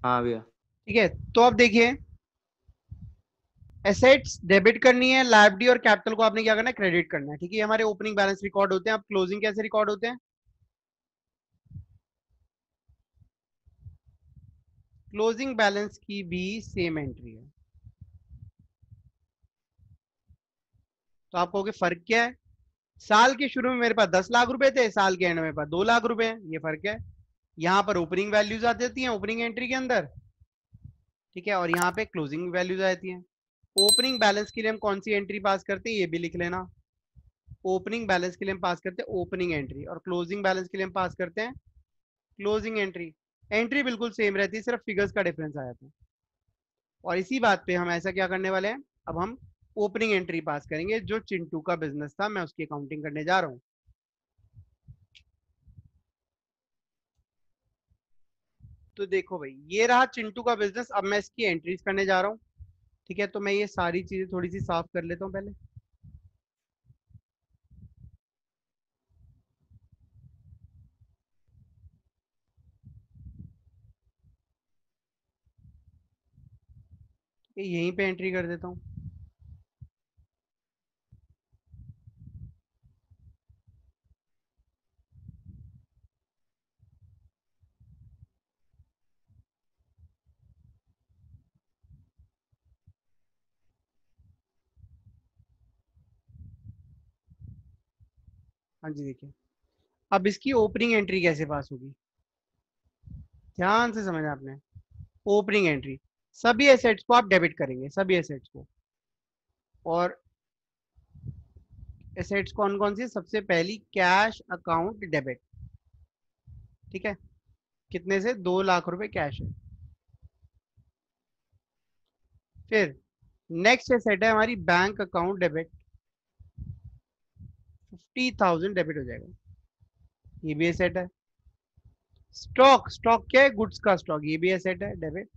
हाँ भैया। ठीक है, तो अब देखिए, एसेट्स डेबिट करनी है, लायबिलिटी और कैपिटल को आपने क्या करना है, क्रेडिट करना है। ठीक है, ये हमारे ओपनिंग बैलेंस रिकॉर्ड होते हैं। अब क्लोजिंग कैसे रिकॉर्ड होते हैं? क्लोजिंग बैलेंस की भी सेम एंट्री है। तो आप कहोगे फर्क क्या है? साल के शुरू में मेरे पास 10 लाख रुपए थे, साल के एंड में मेरे पास 2 लाख रुपए हैं, ये फर्क है। यहाँ पर ओपनिंग वैल्यूज आ जाती हैं ओपनिंग एंट्री के अंदर। ठीक है, और यहाँ पे क्लोजिंग वैल्यूज आती हैं। ओपनिंग बैलेंस के लिए हम कौन सी एंट्री पास करते हैं, ये भी लिख लेना। ओपनिंग बैलेंस के लिए हम पास करते हैं ओपनिंग एंट्री, और क्लोजिंग बैलेंस के लिए हम पास करते हैं क्लोजिंग एंट्री। एंट्री बिल्कुल सेम रहती है, सिर्फ फिगर्स का डिफरेंस आ जाता है। और इसी बात पे हम ऐसा क्या करने वाले हैं, अब हम ओपनिंग एंट्री पास करेंगे। जो चिंटू का बिजनेस था, मैं उसकी अकाउंटिंग करने जा रहा हूँ। तो देखो भाई, ये रहा चिंटू का बिजनेस। अब मैं इसकी एंट्रीज करने जा रहा हूँ। ठीक है, तो मैं ये सारी चीजें थोड़ी सी साफ कर लेता हूँ पहले। ये यहीं पे एंट्री कर देता हूँ। हाँ जी, देखिए, अब इसकी ओपनिंग एंट्री कैसे पास होगी, ध्यान से समझना आपने। ओपनिंग एंट्री, सभी एसेट्स को आप डेबिट करेंगे, सभी एसेट्स को। और एसेट्स कौन कौन सी? सबसे पहली कैश अकाउंट डेबिट। ठीक है, कितने से? 2 लाख रुपए कैश है। फिर नेक्स्ट एसेट है हमारी बैंक अकाउंट डेबिट, 50,000 डेबिट हो जाएगा, ये भी एसेट है। स्टॉक, स्टॉक क्या है? गुड्स का स्टॉक, ये भी एसेट है, डेबिट,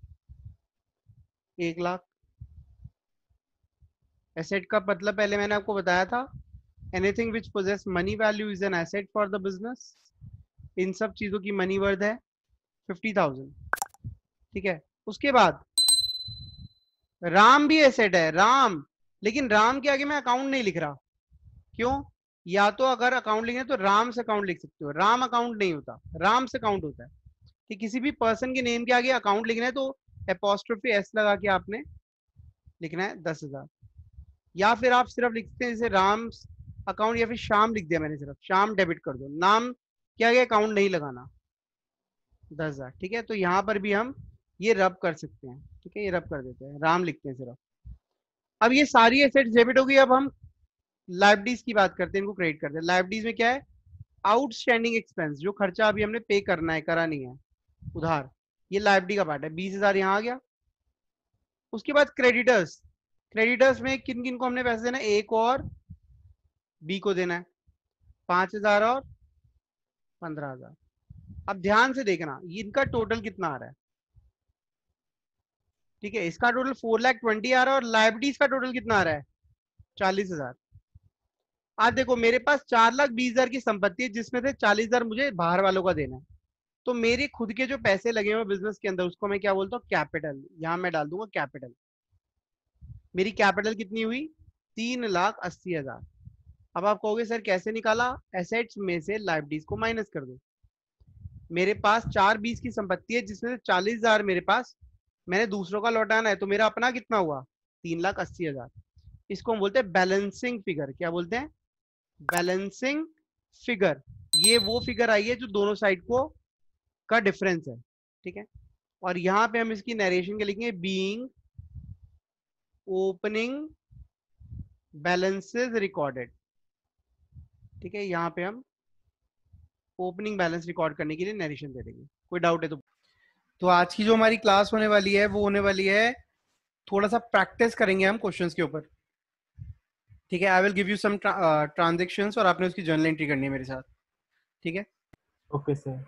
1 लाख। एसेट का मतलब पहले मैंने आपको बताया था, anything which possess money value is an asset for the business. इन सब चीजों की मनी वर्थ है 50,000। ठीक है, उसके बाद राम भी एसेट है, राम। लेकिन राम के आगे मैं अकाउंट नहीं लिख रहा। क्यों? या तो अगर अकाउंट लिखना है तो राम से अकाउंट लिख सकते हो, राम अकाउंट नहीं होता, राम से अकाउंट होता है। कि किसी भी पर्सन के नेम के आगे अकाउंट लिखना है तो एपोस्ट्रोफी एस लगा के आपने लिखना है 10,000। या फिर आप सिर्फ लिखते हैं जैसे राम अकाउंट, या फिर शाम लिख दिया मैंने, सिर्फ शाम डेबिट कर दो, नाम के आगे अकाउंट नहीं लगाना, 10,000। ठीक है, तो यहाँ पर भी हम ये रब कर सकते हैं। ठीक है, ये रब कर देते हैं, राम लिखते हैं सिर्फ। अब ये सारी एसेट्स डेबिट होगी। अब हम लाइबिलिटीज की बात करते हैं, इनको क्रेडिट करते हैं। लाइबिलिटीज में क्या है? आउटस्टैंडिंग एक्सपेंस, जो खर्चा अभी हमने पे करना है, करा नहीं है, उधार, ये लाइबिलिटी का पार्ट है, 20,000 यहाँ आ गया। उसके बाद क्रेडिटर्स, क्रेडिटर्स में किन किन को हमने पैसे देना है? ए को और बी को देना है, 5,000 और 15,000। अब ध्यान से देखना, इनका टोटल कितना आ रहा है। ठीक है, इसका टोटल 4,20,000 आ रहा है, और लाइबिलिटीज का टोटल कितना आ रहा है? 40,000। आज देखो, मेरे पास 4,20,000 की संपत्ति है, जिसमें से 40,000 मुझे बाहर वालों का देना है। तो मेरे खुद के जो पैसे लगे हुए बिजनेस के अंदर, उसको मैं क्या बोलता हूँ? कैपिटल। यहां मैं डाल दूंगा कैपिटल। मेरी कैपिटल कितनी हुई? 3,80,000। अब आप कहोगे सर कैसे निकाला? एसेट्स में से लाइबिलिटीज को माइनस कर दो। मेरे पास 4,20 की संपत्ति है, जिसमें से 40,000 मेरे पास मैंने दूसरों का लौटाना है, तो मेरा अपना कितना हुआ? 3,80,000। इसको हम बोलते हैं बैलेंसिंग फिगर। क्या बोलते हैं? Balancing figure. ये वो फिगर आई है जो दोनों साइड को का डिफरेंस है। ठीक है, और यहां पे हम इसकी नरेशन के लिखेंगे बीइंग ओपनिंग बैलेंसेस रिकॉर्डेड। ठीक है, यहाँ पे हम ओपनिंग बैलेंस रिकॉर्ड करने के लिए नरेशन दे देंगे। कोई डाउट है तो आज की जो हमारी क्लास होने वाली है वो होने वाली है, थोड़ा सा प्रैक्टिस करेंगे हम क्वेश्चंस के ऊपर। ठीक है, I will give you some transactions और आपने उसकी जर्नल एंट्री करनी है मेरे साथ। ठीक है, ओके सर।